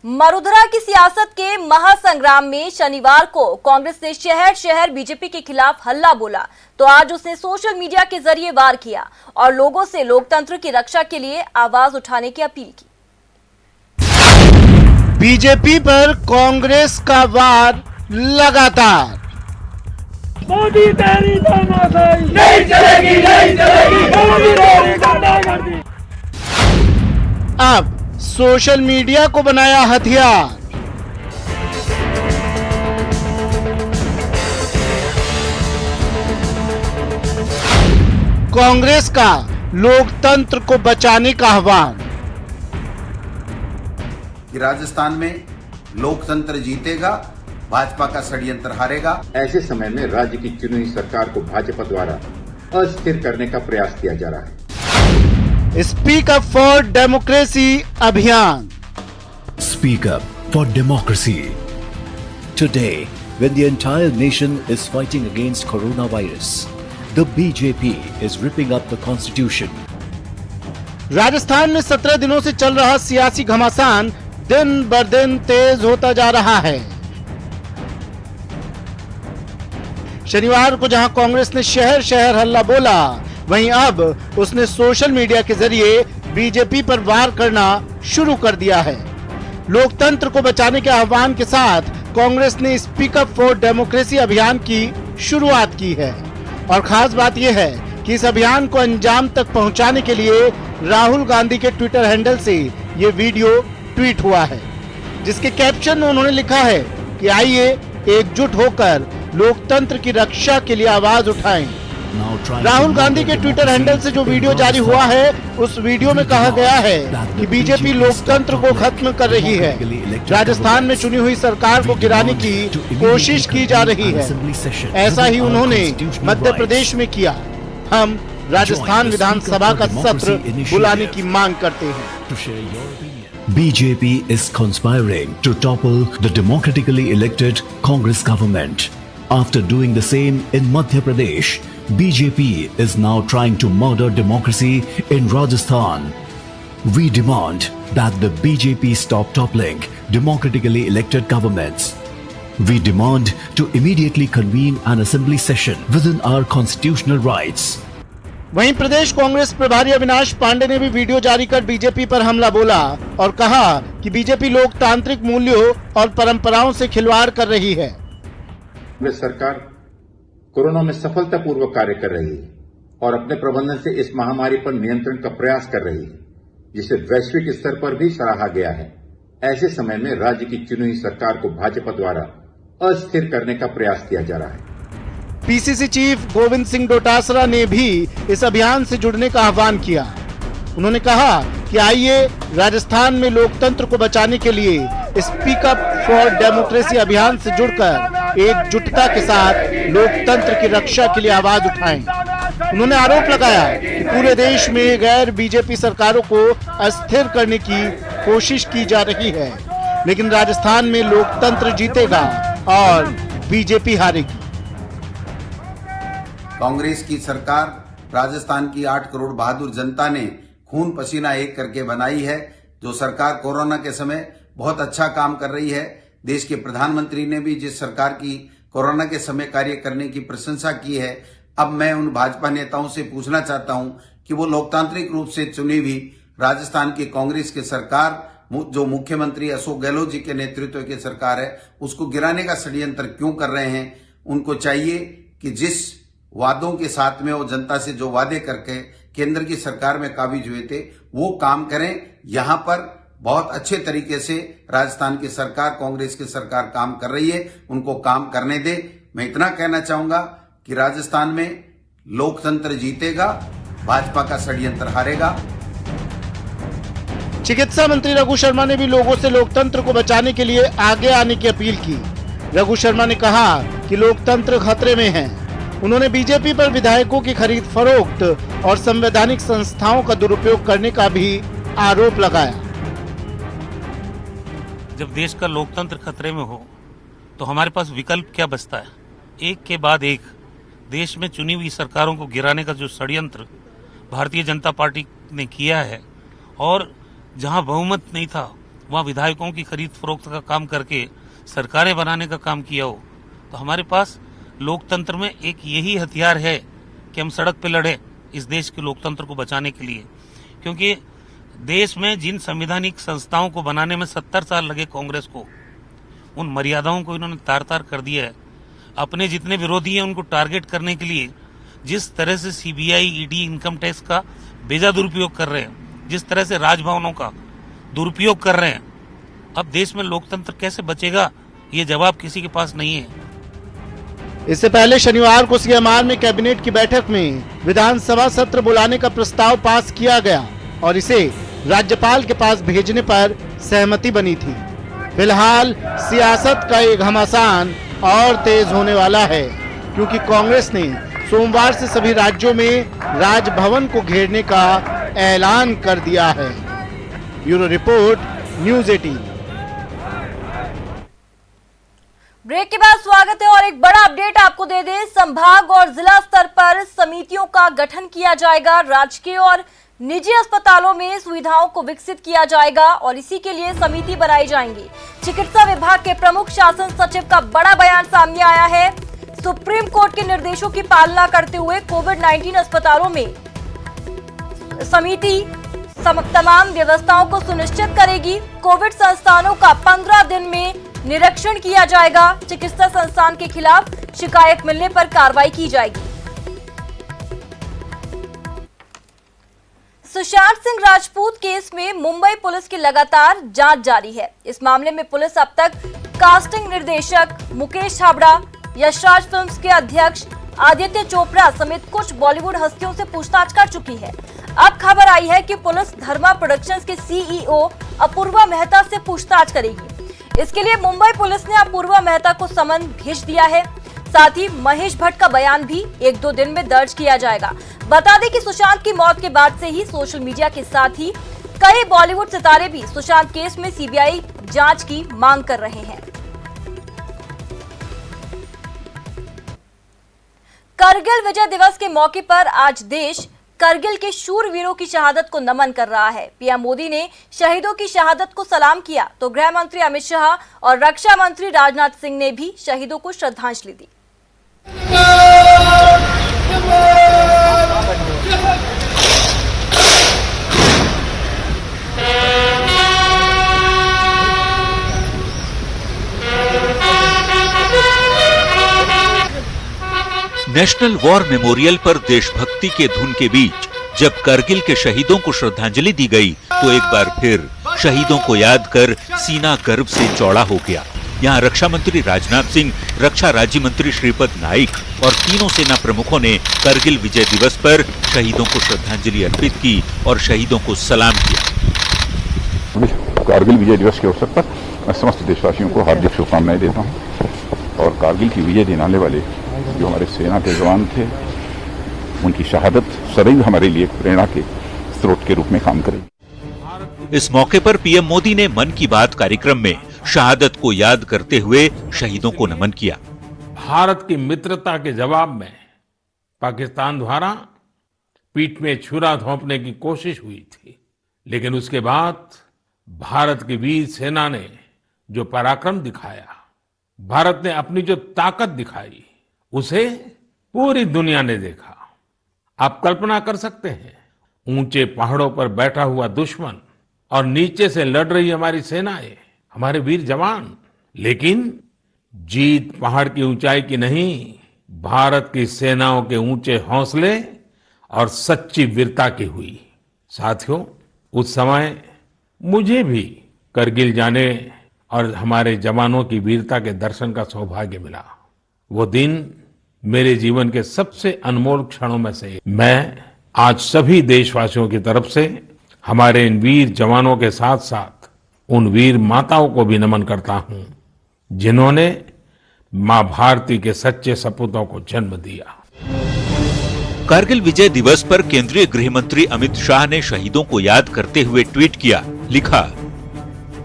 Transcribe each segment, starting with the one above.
मरुधरा की सियासत के महासंग्राम में शनिवार को कांग्रेस ने शहर शहर बीजेपी के खिलाफ हल्ला बोला, तो आज उसने सोशल मीडिया के जरिए वार किया और लोगों से लोकतंत्र की रक्षा के लिए आवाज उठाने की अपील की। बीजेपी पर कांग्रेस का वार लगातार। मोदी तेरी तानाशाही नहीं चलेगी, नहीं चलेगी। मोदी तेरी गुंडागर्दी। अब सोशल मीडिया को बनाया हथियार। कांग्रेस का लोकतंत्र को बचाने का आह्वान। कि राजस्थान में लोकतंत्र जीतेगा, भाजपा का षड्यंत्र हारेगा। ऐसे समय में राज्य की चुनी हुई सरकार को भाजपा द्वारा अस्थिर करने का प्रयास किया जा रहा है। स्पीक अप फॉर डेमोक्रेसी अभियान। Speak up for democracy. Today, when the entire nation is fighting against coronavirus, the BJP is ripping up the constitution. Rajasthan में 17 दिनों से चल रहा सियासी घमासान दिन ब दिन तेज होता जा रहा है। शनिवार को जहां कांग्रेस ने शहर शहर हल्ला बोला, वहीं अब उसने सोशल मीडिया के जरिए बीजेपी पर वार करना शुरू कर दिया है। लोकतंत्र को बचाने के आह्वान के साथ कांग्रेस ने स्पीक अप फॉर डेमोक्रेसी अभियान की शुरुआत की है और खास बात यह है कि इस अभियान को अंजाम तक पहुंचाने के लिए राहुल गांधी के ट्विटर हैंडल से ये वीडियो ट्वीट हुआ है, जिसके कैप्शन में उन्होंने लिखा है कि आइए एकजुट होकर लोकतंत्र की रक्षा के लिए आवाज उठाएं। राहुल गांधी के ट्विटर हैंडल से जो वीडियो जारी हुआ है, उस वीडियो में कहा गया है कि बीजेपी लोकतंत्र को खत्म कर रही है। राजस्थान में चुनी हुई सरकार को गिराने की कोशिश की जा रही है। ऐसा ही उन्होंने मध्य प्रदेश में किया। हम राजस्थान विधानसभा का सत्र बुलाने की मांग करते हैं। BJP is conspiring to topple the democratically elected Congress government. After doing the same in Madhya Pradesh, BJP is now trying to murder democracy in Rajasthan. We demand that the BJP stop toppling democratically elected governments. We demand to immediately convene an assembly session within our constitutional rights. वहीं प्रदेश कांग्रेस प्रभारी अविनाश पांडे ने भी video जारी कर BJP पर हमला बोला और कहा कि बीजेपी लोकतांत्रिक मूल्यों और परंपराओं से खिलवाड़ कर रही है। कांग्रेस सरकार कोरोना में सफलतापूर्वक कार्य कर रही है और अपने प्रबंधन से इस महामारी पर नियंत्रण का प्रयास कर रही है, जिसे वैश्विक स्तर पर भी सराहा गया है। ऐसे समय में राज्य की चुनी हुई सरकार को भाजपा द्वारा अस्थिर करने का प्रयास किया जा रहा है। पीसीसी चीफ गोविंद सिंह डोटासरा ने भी इस अभियान से जुड़ने का आह्वान किया। उन्होंने कहा कि आइए राजस्थान में लोकतंत्र को बचाने के लिए स्पीक अप फॉर डेमोक्रेसी अभियान से जुड़कर एकजुटता के साथ लोकतंत्र की रक्षा के लिए आवाज उठाएं। उन्होंने आरोप लगाया कि पूरे देश में गैर बीजेपी सरकारों को अस्थिर करने की कोशिश की जा रही है, लेकिन राजस्थान में लोकतंत्र जीतेगा और बीजेपी हारेगी। कांग्रेस की सरकार राजस्थान की 8 करोड़ बहादुर जनता ने खून पसीना एक करके बनाई है। जो सरकार कोरोना के समय बहुत अच्छा काम कर रही है, देश के प्रधानमंत्री ने भी जिस सरकार की कोरोना के समय कार्य करने की प्रशंसा की है, अब मैं उन भाजपा नेताओं से पूछना चाहता हूं कि वो लोकतांत्रिक रूप से चुनी हुई राजस्थान की कांग्रेस की सरकार, जो मुख्यमंत्री अशोक गहलोत जी के नेतृत्व की सरकार है, उसको गिराने का षड्यंत्र क्यों कर रहे हैं। उनको चाहिए कि जिस वादों के साथ में वो जनता से जो वादे करके केंद्र की सरकार में काबिज हुए थे, वो काम करें। यहां पर बहुत अच्छे तरीके से राजस्थान की सरकार, कांग्रेस की सरकार काम कर रही है, उनको काम करने दे। मैं इतना कहना चाहूंगा कि राजस्थान में लोकतंत्र जीतेगा, भाजपा का षड्यंत्र हारेगा। चिकित्सा मंत्री रघु शर्मा ने भी लोगों से लोकतंत्र को बचाने के लिए आगे आने की अपील की। रघु शर्मा ने कहा कि लोकतंत्र खतरे में है। उन्होंने बीजेपी पर विधायकों की खरीद फरोख्त और संवैधानिक संस्थाओं का दुरुपयोग करने का भी आरोप लगाया। जब देश का लोकतंत्र खतरे में हो तो हमारे पास विकल्प क्या बचता है? एक के बाद एक देश में चुनी हुई सरकारों को गिराने का जो षड्यंत्र भारतीय जनता पार्टी ने किया है, और जहां बहुमत नहीं था वहाँ विधायकों की खरीद फरोख्त का काम करके सरकारें बनाने का काम किया हो, तो हमारे पास लोकतंत्र में एक यही हथियार है कि हम सड़क पे लड़े इस देश के लोकतंत्र को बचाने के लिए। क्योंकि देश में जिन संवैधानिक संस्थाओं को बनाने में 70 साल लगे कांग्रेस को, उन मर्यादाओं को इन्होंने तार तार कर दिया है। अपने जितने विरोधी हैं उनको टारगेट करने के लिए जिस तरह से सीबीआई, ईडी, इनकम टैक्स का बेजा दुरुपयोग कर रहे हैं, जिस तरह से राजभवनों का दुरुपयोग कर रहे हैं, अब देश में लोकतंत्र कैसे बचेगा, ये जवाब किसी के पास नहीं है। इससे पहले शनिवार को सीएमआर में कैबिनेट की बैठक में विधानसभा सत्र बुलाने का प्रस्ताव पास किया गया और इसे राज्यपाल के पास भेजने पर सहमति बनी थी। फिलहाल सियासत का ये घमासान और तेज होने वाला है, क्योंकि कांग्रेस ने सोमवार से सभी राज्यों में राजभवन को घेरने का ऐलान कर दिया है। Bureau report, news 18। ब्रेक के बाद स्वागत है और एक बड़ा अपडेट आपको दे दें। संभाग और जिला स्तर पर समितियों का गठन किया जाएगा। राजकीय और निजी अस्पतालों में सुविधाओं को विकसित किया जाएगा और इसी के लिए समिति बनाई जाएंगी। चिकित्सा विभाग के प्रमुख शासन सचिव का बड़ा बयान सामने आया है। सुप्रीम कोर्ट के निर्देशों की पालना करते हुए कोविड-19 अस्पतालों में समिति तमाम व्यवस्थाओं को सुनिश्चित करेगी। कोविड संस्थानों का 15 दिन में निरीक्षण किया जाएगा। चिकित्सा संस्थान के खिलाफ शिकायत मिलने पर कार्रवाई की जाएगी। सुशांत सिंह राजपूत केस में मुंबई पुलिस की लगातार जांच जारी है। इस मामले में पुलिस अब तक कास्टिंग निर्देशक मुकेश छाबड़ा, यशराज फिल्म्स के अध्यक्ष आदित्य चोपड़ा समेत कुछ बॉलीवुड हस्तियों से पूछताछ कर चुकी है। अब खबर आई है कि पुलिस धर्मा प्रोडक्शंस के सीईओ अपूर्वा मेहता से पूछताछ करेगी। इसके लिए मुंबई पुलिस ने अपूर्वा मेहता को समन भेज दिया है। साथ ही महेश भट्ट का बयान भी 1-2 दिन में दर्ज किया जाएगा। बता दें कि सुशांत की मौत के बाद से ही सोशल मीडिया के साथ ही कई बॉलीवुड सितारे भी सुशांत केस में सीबीआई जांच की मांग कर रहे हैं। करगिल विजय दिवस के मौके पर आज देश करगिल के शूरवीरों की शहादत को नमन कर रहा है। पीएम मोदी ने शहीदों की शहादत को सलाम किया तो गृह मंत्री अमित शाह और रक्षा मंत्री राजनाथ सिंह ने भी शहीदों को श्रद्धांजलि दी। नेशनल वॉर मेमोरियल पर देशभक्ति के धुन के बीच जब करगिल के शहीदों को श्रद्धांजलि दी गई तो एक बार फिर शहीदों को याद कर सीना गर्व से चौड़ा हो गया। यहाँ रक्षा मंत्री राजनाथ सिंह, रक्षा राज्य मंत्री श्रीपद नाइक और तीनों सेना प्रमुखों ने करगिल विजय दिवस पर शहीदों को श्रद्धांजलि अर्पित की और शहीदों को सलाम किया। कारगिल विजय दिवस के अवसर पर मैं समस्त देशवासियों को हार्दिक शुभकामनाएं देता हूँ और कारगिल की विजय दिलाने वाले जो हमारे सेना के जवान थे, उनकी शहादत सदैव हमारे लिए प्रेरणा के स्रोत के रूप में काम करेगी। इस मौके पर पीएम मोदी ने मन की बात कार्यक्रम में शहादत को याद करते हुए शहीदों को नमन किया। भारत की मित्रता के जवाब में पाकिस्तान द्वारा पीठ में छुरा घोंपने की कोशिश हुई थी, लेकिन उसके बाद भारत की वीर सेना ने जो पराक्रम दिखाया, भारत ने अपनी जो ताकत दिखाई, उसे पूरी दुनिया ने देखा। आप कल्पना कर सकते हैं, ऊंचे पहाड़ों पर बैठा हुआ दुश्मन और नीचे से लड़ रही हमारी सेनाएं, हमारे वीर जवान, लेकिन जीत पहाड़ की ऊंचाई की नहीं, भारत की सेनाओं के ऊंचे हौसले और सच्ची वीरता की हुई। साथियों, उस समय मुझे भी करगिल जाने और हमारे जवानों की वीरता के दर्शन का सौभाग्य मिला। वो दिन मेरे जीवन के सबसे अनमोल क्षणों में से। मैं आज सभी देशवासियों की तरफ से हमारे इन वीर जवानों के साथ साथ उन वीर माताओं को भी नमन करता हूं, जिन्होंने मां भारती के सच्चे सपूतों को जन्म दिया। कारगिल विजय दिवस पर केंद्रीय गृह मंत्री अमित शाह ने शहीदों को याद करते हुए ट्वीट किया, लिखा,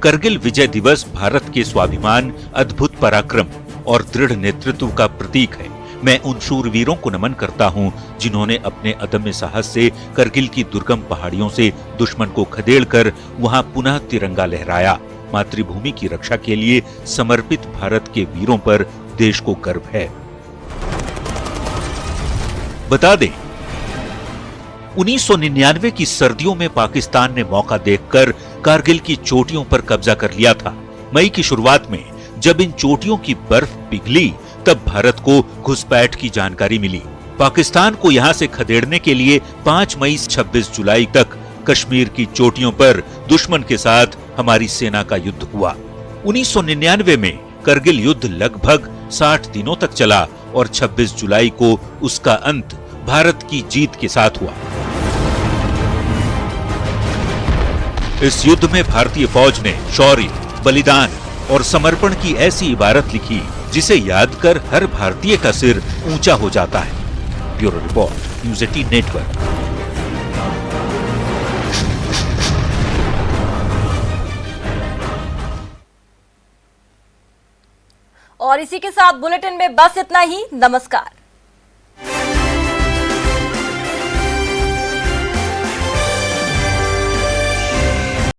करगिल विजय दिवस भारत के स्वाभिमान, अद्भुत पराक्रम और दृढ़ नेतृत्व का प्रतीक है। मैं उन शूरवीरों को नमन करता हूं, जिन्होंने अपने अदम्य साहस से करगिल की दुर्गम पहाड़ियों से दुश्मन को खदेड़कर वहां पुनः तिरंगा लहराया। मातृभूमि की रक्षा के लिए समर्पित भारत के वीरों पर देश को गर्व है। बता दें, 1999 की सर्दियों में पाकिस्तान ने मौका देखकर कारगिल की चोटियों पर कब्जा कर लिया था। मई की शुरुआत में जब इन चोटियों की बर्फ पिघली तब भारत को घुसपैठ की जानकारी मिली। पाकिस्तान को यहां से खदेड़ने के लिए 5 मई से 26 जुलाई तक कश्मीर की चोटियों पर दुश्मन के साथ हमारी सेना का युद्ध हुआ। 1999 में करगिल युद्ध लगभग 60 दिनों तक चला और 26 जुलाई को उसका अंत भारत की जीत के साथ हुआ। इस युद्ध में भारतीय फौज ने शौर्य, बलिदान और समर्पण की ऐसी इबारत लिखी जिसे याद कर हर भारतीय का सिर ऊंचा हो जाता है। Bureau report, news 18 network. और इसी के साथ बुलेटिन में बस इतना ही। नमस्कार।